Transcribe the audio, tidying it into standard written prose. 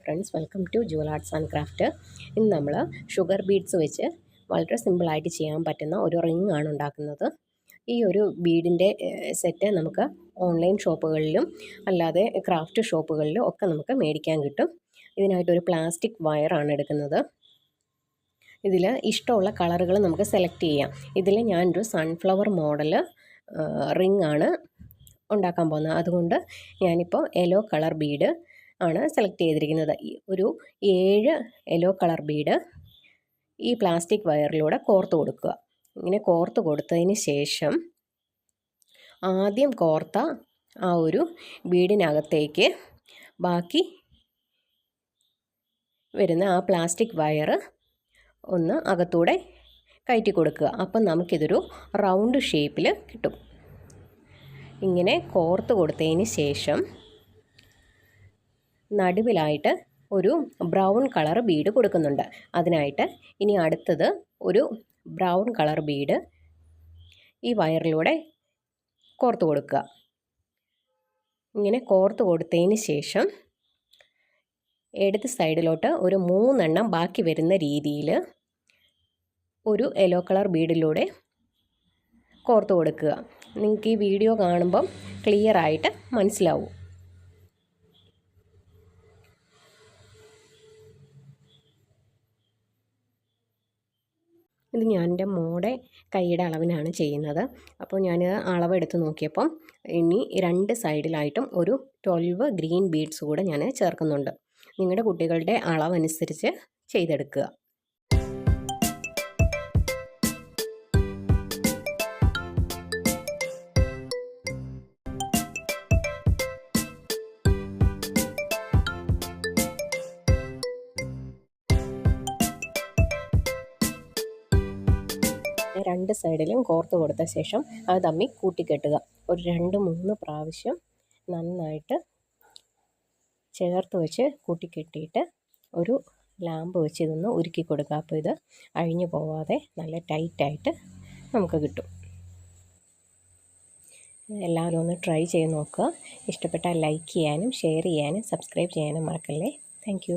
Friends, welcome to jewel arts and craft. ഇന്ന് നമ്മൾ sugar beads വെച്ച് വളരെ സിമ്പിളായിട്ട് ചെയ്യാൻ പറ്റുന്ന ഒരു റിംഗ് ആണ് ഉണ്ടാക്കുന്നത്. ഈ ഒരു ബീഡിൻ്റെ സെറ്റ് നമുക്ക് ഓൺലൈൻ ഷോപ്പുകളിലും അല്ലാതെ ക്രാഫ്റ്റ് ഷോപ്പുകളിലും ഒക്കെ നമുക്ക് മേടിക്കാൻ കിട്ടും. ഇതിനായിട്ടൊരു പ്ലാസ്റ്റിക് വയറാണ് എടുക്കുന്നത്. ഇതിൽ ഇഷ്ടമുള്ള കളറുകൾ നമുക്ക് സെലക്ട് ചെയ്യാം. ഇതിൽ ഞാനൊരു സൺഫ്ലവർ മോഡൽ റിംഗ് ആണ് ഉണ്ടാക്കാൻ പോകുന്നത്. അതുകൊണ്ട് ഞാനിപ്പോൾ യെല്ലോ കളർ ബീഡ് ആണ് സെലക്ട് ചെയ്തിരിക്കുന്നത്. ഒരു 7 യെല്ലോ കളർ ബീഡ് ഈ പ്ലാസ്റ്റിക് വയറിലൂടെ കോർത്ത് കൊടുക്കുക. ഇങ്ങനെ കോർത്ത് കൊടുത്തതിന് ശേഷം ആദ്യം കോർത്ത ആ ഒരു ബീഡിനകത്തേക്ക് ബാക്കി വരുന്ന ആ പ്ലാസ്റ്റിക് വയർ ഒന്ന് അകത്തൂടെ കയറ്റി കൊടുക്കുക. അപ്പം നമുക്കിതൊരു റൗണ്ട് ഷേപ്പിൽ കിട്ടും. ഇങ്ങനെ കോർത്ത് കൊടുത്തതിന് ശേഷം നടുവിലായിട്ട് ഒരു ബ്രൗൺ കളർ ബീഡ് കൊടുക്കുന്നുണ്ട്. അതിനായിട്ട് ഇനി അടുത്തത് ഒരു ബ്രൗൺ കളർ ബീഡ് ഈ വയറിലൂടെ കോർത്ത് കൊടുക്കുക. ഇങ്ങനെ കോർത്ത് കൊടുത്തതിന് ശേഷം ഇടത് സൈഡിലോട്ട് ഒരു 3 എണ്ണം ബാക്കി വരുന്ന രീതിയിൽ ഒരു യെല്ലോ കളർ ബീഡിലൂടെ കോർത്ത് കൊടുക്കുക. നിങ്ങൾക്ക് ഈ വീഡിയോ കാണുമ്പം ക്ലിയർ ആയിട്ട് മനസ്സിലാവും. ഇത് ഞാൻ എൻ്റെ മോടെ കൈയുടെ അളവിനാണ് ചെയ്യുന്നത്. അപ്പോൾ ഞാൻ അളവെടുത്ത് നോക്കിയപ്പം ഇനി 2 സൈഡിലായിട്ടും ഒരു 12 ഗ്രീൻ ബീഡ്സ് കൂടെ ഞാൻ ചേർക്കുന്നുണ്ട്. നിങ്ങളുടെ കുട്ടികളുടെ അളവനുസരിച്ച് ചെയ്തെടുക്കുക. രണ്ട് സൈഡിലും കോർത്ത് കൊടുത്ത ശേഷം അത് തമ്മിൽ കൂട്ടിക്കെട്ടുക. ഒരു 2-3 പ്രാവശ്യം നന്നായിട്ട് ചേർത്ത് വെച്ച് കൂട്ടിക്കെട്ടിയിട്ട് ഒരു ലാമ്പ് വെച്ച് ഇതൊന്ന് ഉരുക്കി കൊടുക്കുക. അപ്പോൾ ഇത് അഴിഞ്ഞു പോവാതെ നല്ല ടൈറ്റായിട്ട് നമുക്ക് കിട്ടും. എല്ലാവരും ഒന്ന് ട്രൈ ചെയ്ത് നോക്കുക. ഇഷ്ടപ്പെട്ടാൽ ലൈക്ക് ചെയ്യാനും ഷെയർ ചെയ്യാനും സബ്സ്ക്രൈബ് ചെയ്യാനും മറക്കല്ലേ. താങ്ക്